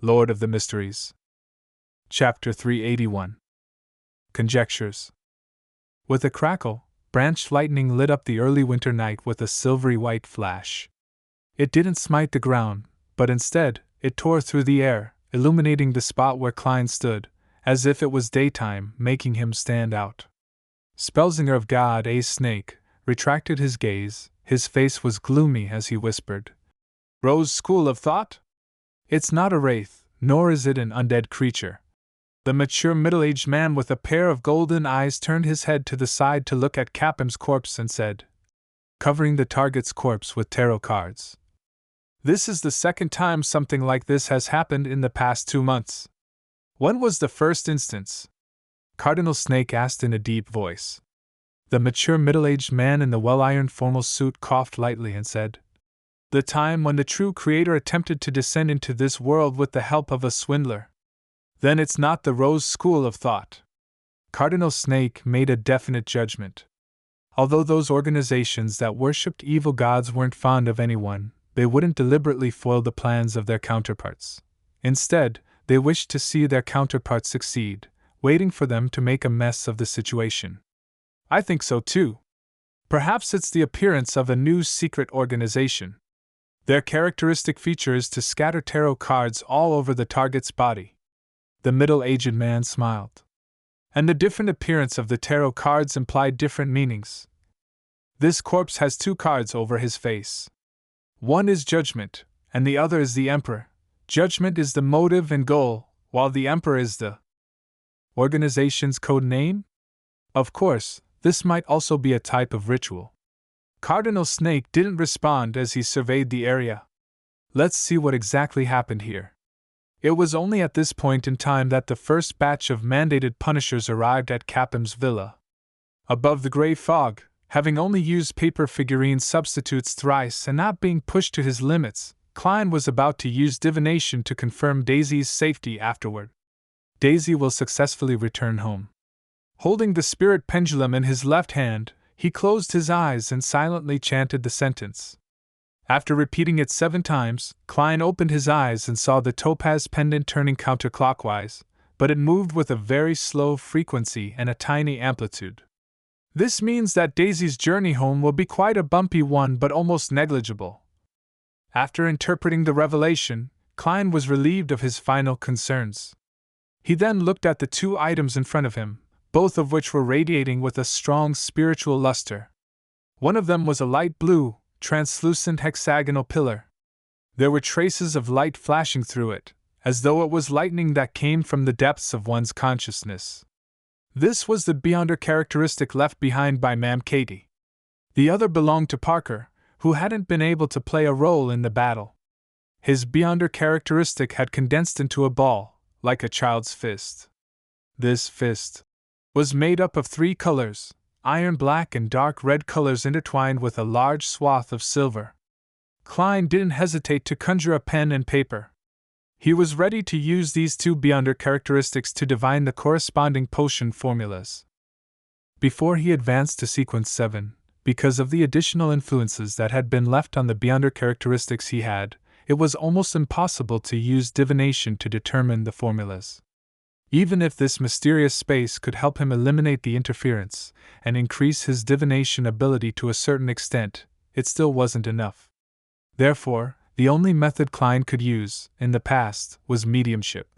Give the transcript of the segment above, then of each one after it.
Lord of the Mysteries. Chapter 381. Conjectures. With a crackle, branched lightning lit up the early winter night with a silvery white flash. It didn't smite the ground, but instead, it tore through the air, illuminating the spot where Klein stood, as if it was daytime, making him stand out. Spellsinger of God, a snake, retracted his gaze. His face was gloomy as he whispered, "Rose School of Thought? It's not a wraith, nor is it an undead creature." The mature middle-aged man with a pair of golden eyes turned his head to the side to look at Capham's corpse and said, covering the target's corpse with tarot cards, "This is the second time something like this has happened in the past 2 months. When was the first instance?" Cardinal Snake asked in a deep voice. The mature middle-aged man in the well-ironed formal suit coughed lightly and said, "The time when the true creator attempted to descend into this world with the help of a swindler." "Then it's not the Rose School of Thought." Cardinal Snake made a definite judgment. Although those organizations that worshipped evil gods weren't fond of anyone, they wouldn't deliberately foil the plans of their counterparts. Instead, they wished to see their counterparts succeed, waiting for them to make a mess of the situation. "I think so too. Perhaps it's the appearance of a new secret organization. Their characteristic feature is to scatter tarot cards all over the target's body." The middle-aged man smiled. "And the different appearance of the tarot cards implied different meanings. This corpse has 2 cards over his face. One is Judgment, and the other is the Emperor. Judgment is the motive and goal, while the Emperor is the organization's code name? Of course, this might also be a type of ritual." Cardinal Snake didn't respond as he surveyed the area. "Let's see what exactly happened here." It was only at this point in time that the first batch of mandated punishers arrived at Capham's villa. Above the gray fog, having only used paper figurine substitutes thrice and not being pushed to his limits, Klein was about to use divination to confirm Daisy's safety afterward. Daisy will successfully return home. Holding the spirit pendulum in his left hand, he closed his eyes and silently chanted the sentence. After repeating it 7 times, Klein opened his eyes and saw the topaz pendant turning counterclockwise, but it moved with a very slow frequency and a tiny amplitude. "This means that Daisy's journey home will be quite a bumpy one, but almost negligible." After interpreting the revelation, Klein was relieved of his final concerns. He then looked at the 2 items in front of him, both of which were radiating with a strong spiritual luster. One of them was a light blue, translucent hexagonal pillar. There were traces of light flashing through it, as though it was lightning that came from the depths of one's consciousness. This was the Beyonder characteristic left behind by Ma'am Katie. The other belonged to Parker, who hadn't been able to play a role in the battle. His Beyonder characteristic had condensed into a ball, like a child's fist. This fist was made up of 3 colors, iron black and dark red colors intertwined with a large swath of silver. Klein didn't hesitate to conjure a pen and paper. He was ready to use these 2 Beyonder characteristics to divine the corresponding potion formulas. Before he advanced to sequence 7, because of the additional influences that had been left on the Beyonder characteristics it was almost impossible to use divination to determine the formulas. Even if this mysterious space could help him eliminate the interference and increase his divination ability to a certain extent, it still wasn't enough. Therefore, the only method Klein could use, in the past, was mediumship.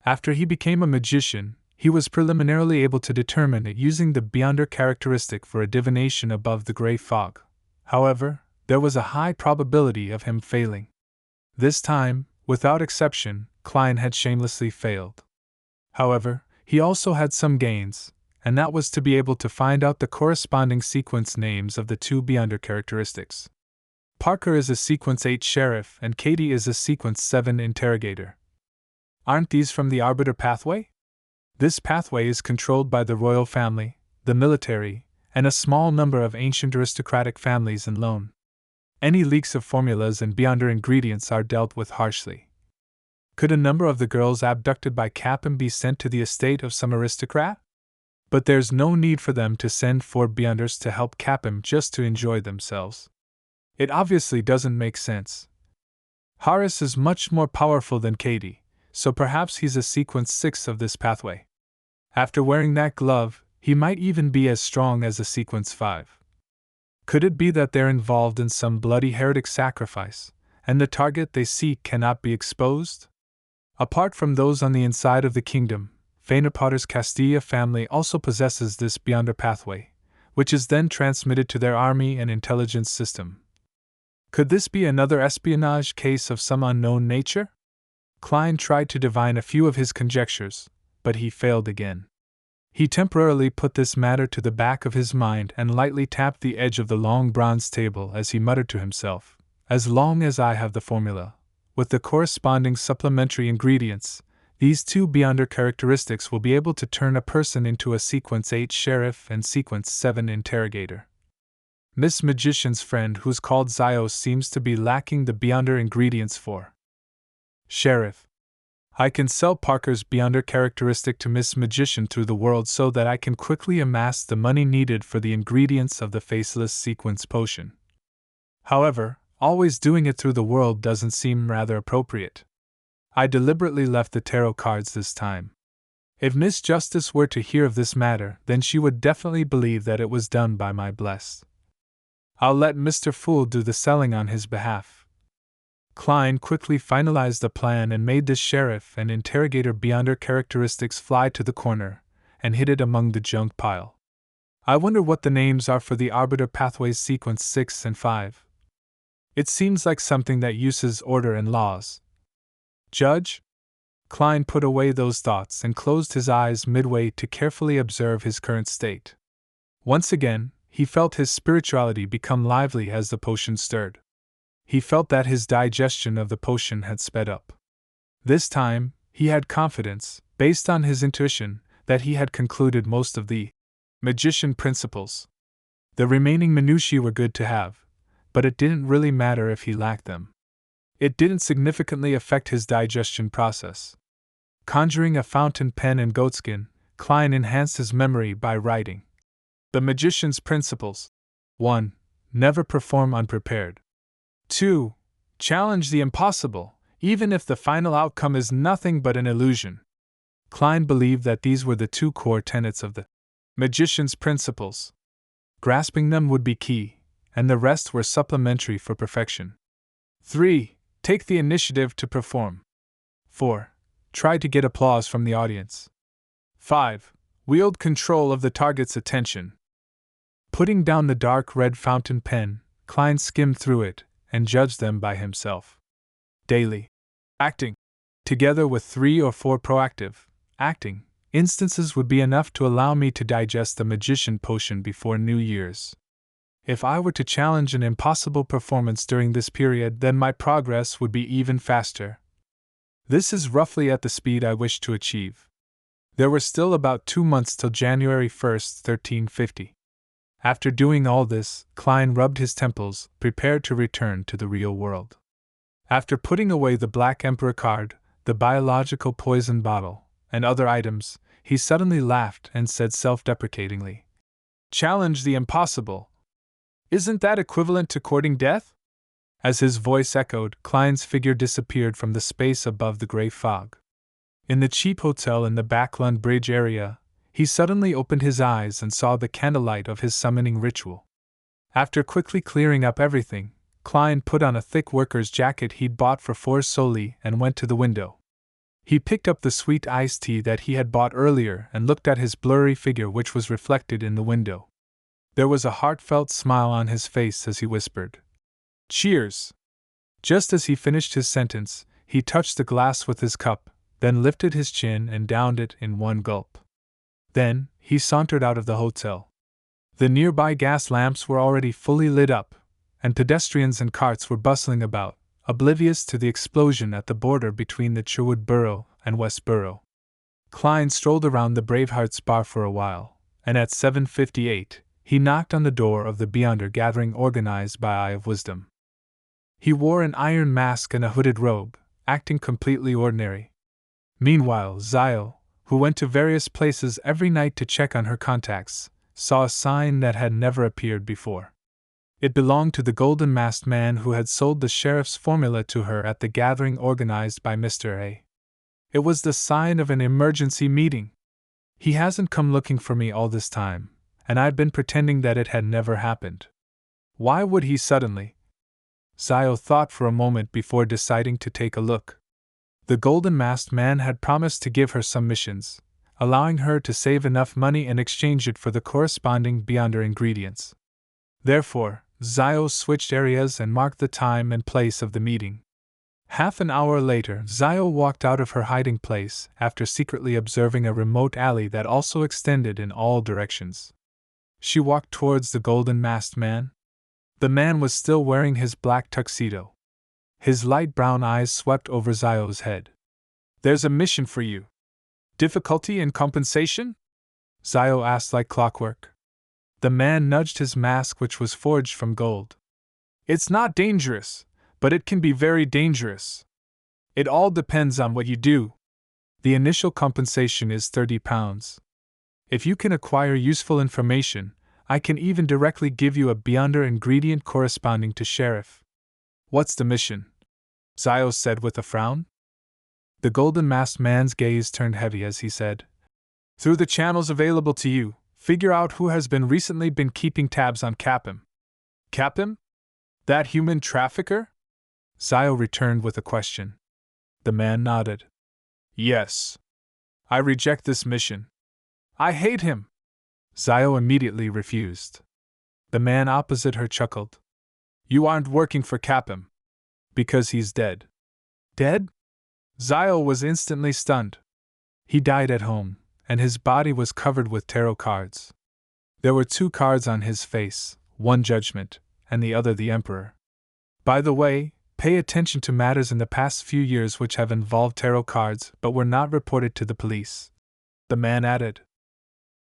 After he became a magician, he was preliminarily able to determine it using the Beyonder characteristic for a divination above the gray fog. However, there was a high probability of him failing. This time, without exception, Klein had shamelessly failed. However, he also had some gains, and that was to be able to find out the corresponding sequence names of the 2 Beyonder characteristics. Parker is a sequence 8 sheriff and Katie is a sequence 7 interrogator. Aren't these from the Arbiter pathway? This pathway is controlled by the royal family, the military, and a small number of ancient aristocratic families alone. Any leaks of formulas and Beyonder ingredients are dealt with harshly. Could a number of the girls abducted by Capham be sent to the estate of some aristocrat? But there's no need for them to send 4 Beyonders to help Capham just to enjoy themselves. It obviously doesn't make sense. Horace is much more powerful than Katie, so perhaps he's a sequence 6 of this pathway. After wearing that glove, he might even be as strong as a sequence 5. Could it be that they're involved in some bloody heretic sacrifice, and the target they seek cannot be exposed? Apart from those on the inside of the kingdom, Fainapotter's Castilla family also possesses this Beyonder pathway, which is then transmitted to their army and intelligence system. Could this be another espionage case of some unknown nature? Klein tried to divine a few of his conjectures, but he failed again. He temporarily put this matter to the back of his mind and lightly tapped the edge of the long bronze table as he muttered to himself, "As long as I have the formula, with the corresponding supplementary ingredients, these two Beyonder characteristics will be able to turn a person into a Sequence 8 sheriff and Sequence 7 interrogator." Miss Magician's friend, who's called Zios, seems to be lacking the Beyonder ingredients for sheriff. I can sell Parker's Beyonder characteristic to Miss Magician through the world so that I can quickly amass the money needed for the ingredients of the Faceless Sequence potion. However, always doing it through the world doesn't seem rather appropriate. I deliberately left the tarot cards this time. If Miss Justice were to hear of this matter, then she would definitely believe that it was done by my blessed. I'll let Mr. Fool do the selling on his behalf. Klein quickly finalized the plan and made the sheriff and interrogator Beyonder characteristics fly to the corner and hid it among the junk pile. I wonder what the names are for the Arbiter Pathways Sequence 6 and 5. It seems like something that uses order and laws. Judge? Klein put away those thoughts and closed his eyes midway to carefully observe his current state. Once again, he felt his spirituality become lively as the potion stirred. He felt that his digestion of the potion had sped up. This time, he had confidence, based on his intuition, that he had concluded most of the magician principles. The remaining minutiae were good to have, but it didn't really matter if he lacked them. It didn't significantly affect his digestion process. Conjuring a fountain pen and goatskin, Klein enhanced his memory by writing the magician's principles. 1. Never perform unprepared. 2. Challenge the impossible, even if the final outcome is nothing but an illusion. Klein believed that these were the two core tenets of the magician's principles. Grasping them would be key, and the rest were supplementary for perfection. 3. Take the initiative to perform. 4. Try to get applause from the audience. 5. Wield control of the target's attention. Putting down the dark red fountain pen, Klein skimmed through it and judged them by himself. Daily acting, together with 3 or 4 proactive acting instances, would be enough to allow me to digest the magician potion before New Year's. If I were to challenge an impossible performance during this period, then my progress would be even faster. This is roughly at the speed I wish to achieve. There were still about 2 months till January 1st, 1350. After doing all this, Klein rubbed his temples, prepared to return to the real world. After putting away the Black Emperor card, the biological poison bottle, and other items, he suddenly laughed and said self-deprecatingly, "Challenge the impossible. Isn't that equivalent to courting death?" As his voice echoed, Klein's figure disappeared from the space above the gray fog. In the cheap hotel in the Backlund Bridge area, he suddenly opened his eyes and saw the candlelight of his summoning ritual. After quickly clearing up everything, Klein put on a thick worker's jacket he'd bought for 4 soldi and went to the window. He picked up the sweet iced tea that he had bought earlier and looked at his blurry figure, which was reflected in the window. There was a heartfelt smile on his face as he whispered, "Cheers!" Just as he finished his sentence, he touched the glass with his cup, then lifted his chin and downed it in one gulp. Then, he sauntered out of the hotel. The nearby gas lamps were already fully lit up, and pedestrians and carts were bustling about, oblivious to the explosion at the border between the Sherwood Borough and West Borough. Klein strolled around the Bravehearts bar for a while, and at 7:58, he knocked on the door of the Beyonder gathering organized by Eye of Wisdom. He wore an iron mask and a hooded robe, acting completely ordinary. Meanwhile, Zio, who went to various places every night to check on her contacts, saw a sign that had never appeared before. It belonged to the golden-masked man who had sold the sheriff's formula to her at the gathering organized by Mr. A. It was the sign of an emergency meeting. He hasn't come looking for me all this time, and I'd been pretending that it had never happened. Why would he suddenly? Zio thought for a moment before deciding to take a look. The golden masked man had promised to give her some missions, allowing her to save enough money and exchange it for the corresponding Beyonder ingredients. Therefore, Zio switched areas and marked the time and place of the meeting. Half an hour later, Zio walked out of her hiding place after secretly observing a remote alley that also extended in all directions. She walked towards the golden masked man. The man was still wearing his black tuxedo. His light brown eyes swept over Zio's head. "There's a mission for you. Difficulty and compensation?" Zio asked like clockwork. The man nudged his mask, which was forged from gold. "It's not dangerous, but it can be very dangerous. It all depends on what you do. The initial compensation is 30 pounds. If you can acquire useful information, I can even directly give you a Beyonder ingredient corresponding to sheriff." "What's the mission?" Zio said with a frown. The golden masked man's gaze turned heavy as he said, "Through the channels available to you, figure out who has recently been keeping tabs on Capim." "Capim? That human trafficker?" Zio returned with a question. The man nodded. "Yes. I reject this mission. I hate him." Zio immediately refused. The man opposite her chuckled. "You aren't working for Capim. Because he's dead." "Dead?" Zio was instantly stunned. He died at home, and his body was covered with tarot cards. There were 2 cards on his face, one Judgment, and the other the Emperor. "By the way, pay attention to matters in the past few years which have involved tarot cards but were not reported to the police," the man added.